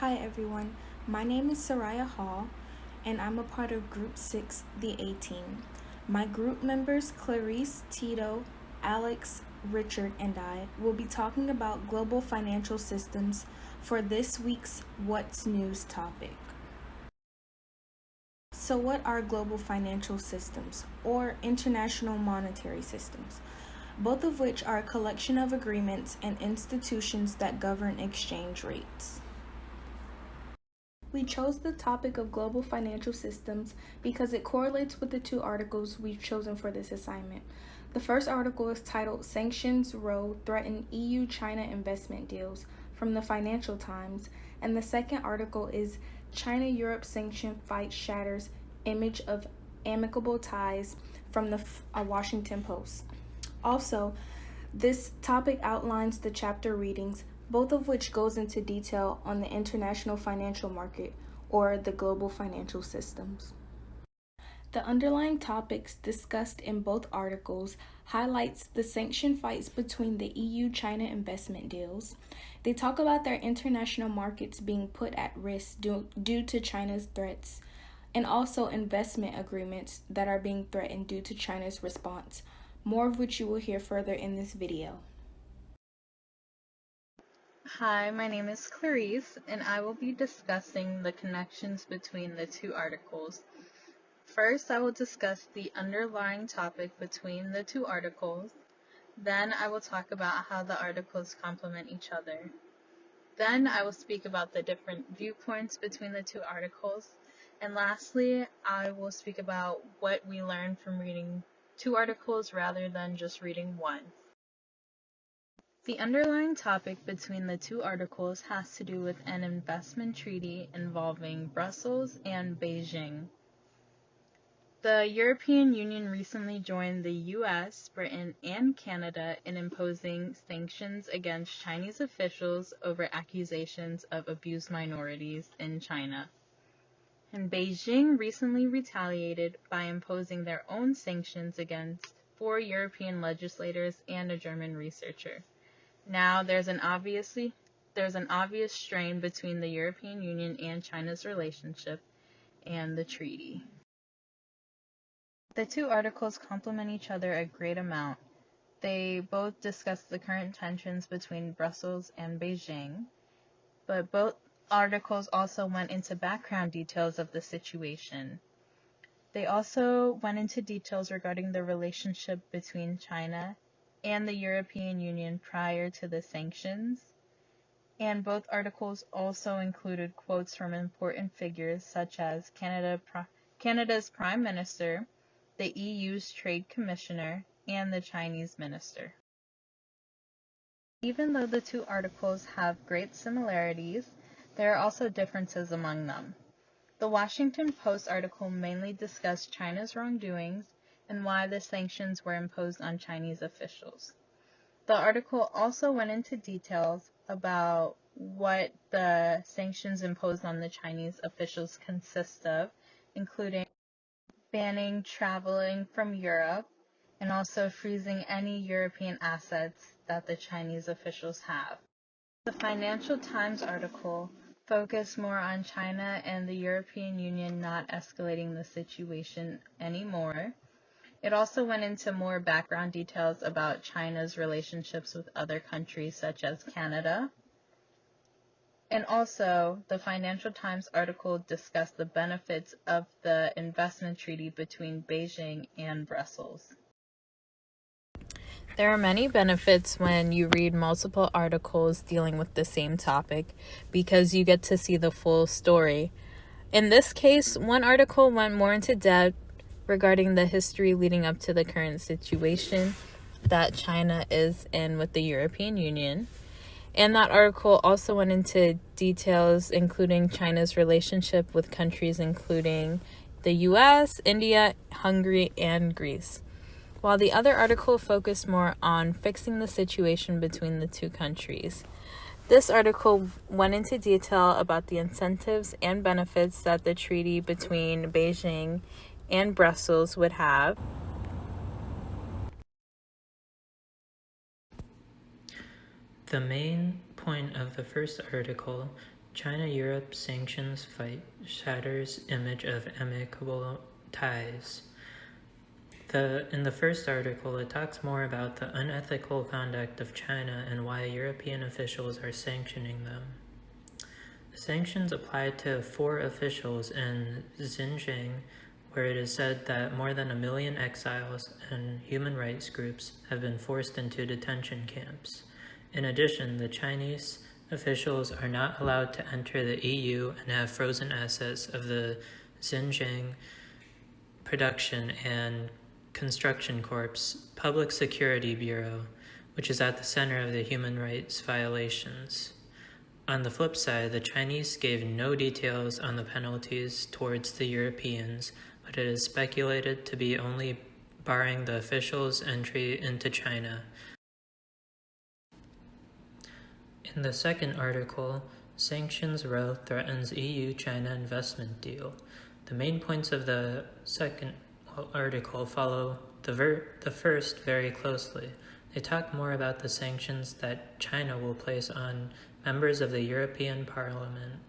Hi everyone, my name is Soraya Hall, and I'm a part of Group 6, the A Team. My group members, Clarice, Tito, Alex, Richard, and I will be talking about global financial systems for this week's What's News topic. So, what are global financial systems, or international monetary systems? Both of which are a collection of agreements and institutions that govern exchange rates. We chose the topic of global financial systems because it correlates with the two articles we've chosen for this assignment. The first article is titled Sanctions Row Threaten EU-China Investment Deals from the Financial Times, and the second article is China-Europe Sanction Fight Shatters Image of Amicable Ties from the Washington Post. Also, this topic outlines the chapter readings, both of which goes into detail on the international financial market or the global financial systems. The underlying topics discussed in both articles highlights the sanction fights between the EU-China investment deals. They talk about their international markets being put at risk due to China's threats, and also investment agreements that are being threatened due to China's response, more of which you will hear further in this video. Hi, my name is Clarice, and I will be discussing the connections between the two articles. First, I will discuss the underlying topic between the two articles. Then I will talk about how the articles complement each other. Then I will speak about the different viewpoints between the two articles. And lastly, I will speak about what we learned from reading two articles rather than just reading one. The underlying topic between the two articles has to do with an investment treaty involving Brussels and Beijing. The European Union recently joined the US, Britain, and Canada in imposing sanctions against Chinese officials over accusations of abused minorities in China. And Beijing recently retaliated by imposing their own sanctions against 4 European legislators and a German researcher. Now, there's an obvious strain between the European Union and China's relationship and the treaty. The two articles complement each other a great amount. They both discuss the current tensions between Brussels and Beijing, but both articles also went into background details of the situation. They also went into details regarding the relationship between China and the European Union prior to the sanctions, and both articles also included quotes from important figures such as Canada's Prime Minister, the EU's Trade Commissioner, and the Chinese Minister. Even though the two articles have great similarities, there are also differences among them. The Washington Post article mainly discussed China's wrongdoings and why the sanctions were imposed on Chinese officials. The article also went into details about what the sanctions imposed on the Chinese officials consist of, including banning traveling from Europe and also freezing any European assets that the Chinese officials have. The Financial Times article focused more on China and the European Union not escalating the situation anymore. It also went into more background details about China's relationships with other countries such as Canada. And also, the Financial Times article discussed the benefits of the investment treaty between Beijing and Brussels. There are many benefits when you read multiple articles dealing with the same topic because you get to see the full story. In this case, one article went more into depth regarding the history leading up to the current situation that China is in with the European Union. And that article also went into details including China's relationship with countries including the US, India, Hungary, and Greece, while the other article focused more on fixing the situation between the two countries. This article went into detail about the incentives and benefits that the treaty between Beijing and Brussels would have. The main point of the first article China-Europe sanctions fight shatters image of amicable ties. In the first article, it talks more about the unethical conduct of China and why European officials are sanctioning them. The sanctions apply to 4 officials in Xinjiang, where it is said that more than 1 million exiles and human rights groups have been forced into detention camps. In addition, the Chinese officials are not allowed to enter the EU and have frozen assets of the Xinjiang Production and Construction Corps Public Security Bureau, which is at the center of the human rights violations. On the flip side, the Chinese gave no details on the penalties towards the Europeans, but it is speculated to be only barring the officials' entry into China. In the second article, Sanctions Row threatens EU-China investment deal. The main points of the second article follow the first very closely. They talk more about the sanctions that China will place on members of the European Parliament.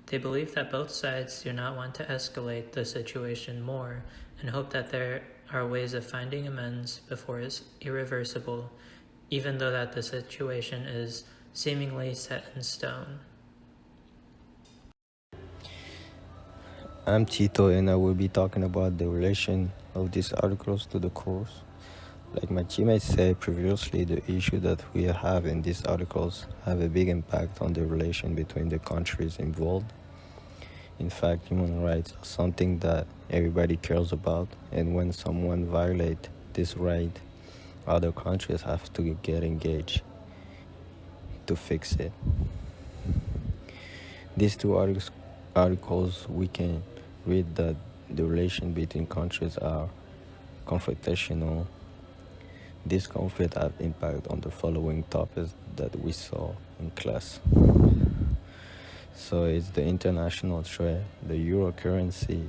They believe that both sides do not want to escalate the situation more and hope that there are ways of finding amends before it's irreversible, even though that the situation is seemingly set in stone. I'm Tito, and I will be talking about the relation of these articles to the course. Like my teammate said previously, the issue that we have in these articles have a big impact on the relation between the countries involved. In fact, human rights are something that everybody cares about, and when someone violates this right, other countries have to get engaged to fix it. These 2 articles, we can read that the relation between countries are confrontational. This conflict have impact on the following topics that we saw in class. So it's the international trade, the euro currency,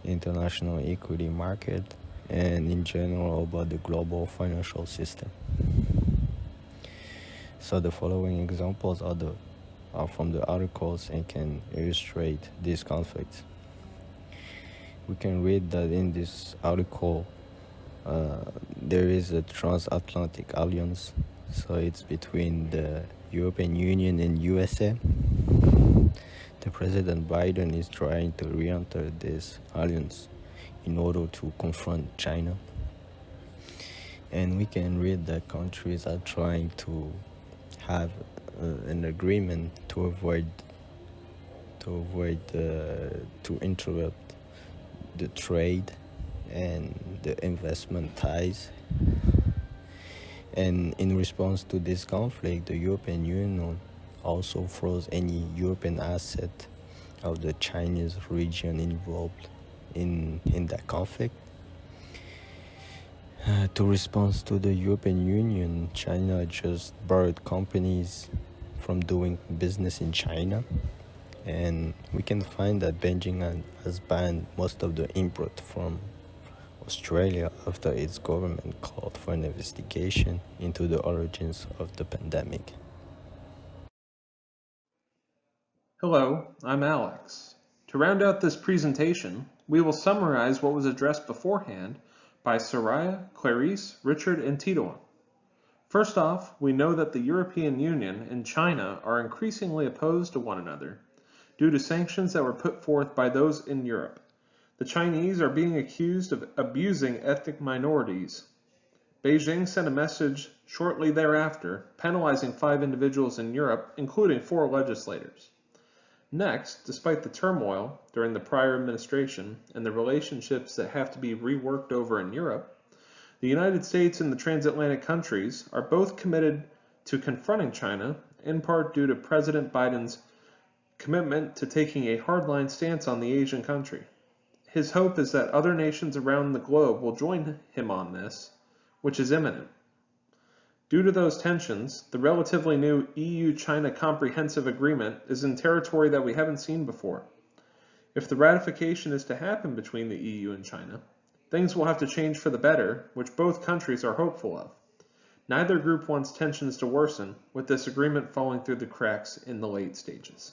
international equity market, and in general about the global financial system. So the following examples are from the articles and can illustrate this conflict. We can read that in this article there is a transatlantic alliance, so it's between the European Union and USA. The President Biden is trying to re-enter this alliance in order to confront China. And we can read that countries are trying to have an agreement to interrupt the trade and the investment ties. And in response to this conflict, the European Union also froze any European asset of the Chinese region involved in that conflict. To respond to the European Union, China just barred companies from doing business in China. And we can find that Beijing has banned most of the import from Australia after its government called for an investigation into the origins of the pandemic. Hello, I'm Alex. To round out this presentation, we will summarize what was addressed beforehand by Soraya, Clarice, Richard, and Tito. First off, we know that the European Union and China are increasingly opposed to one another due to sanctions that were put forth by those in Europe. The Chinese are being accused of abusing ethnic minorities. Beijing sent a message shortly thereafter, penalizing 5 individuals in Europe, including 4 legislators. Next, despite the turmoil during the prior administration and the relationships that have to be reworked over in Europe, the United States and the transatlantic countries are both committed to confronting China, in part due to President Biden's commitment to taking a hardline stance on the Asian country. His hope is that other nations around the globe will join him on this, which is imminent. Due to those tensions, the relatively new EU-China Comprehensive Agreement is in territory that we haven't seen before. If the ratification is to happen between the EU and China, things will have to change for the better, which both countries are hopeful of. Neither group wants tensions to worsen, with this agreement falling through the cracks in the late stages.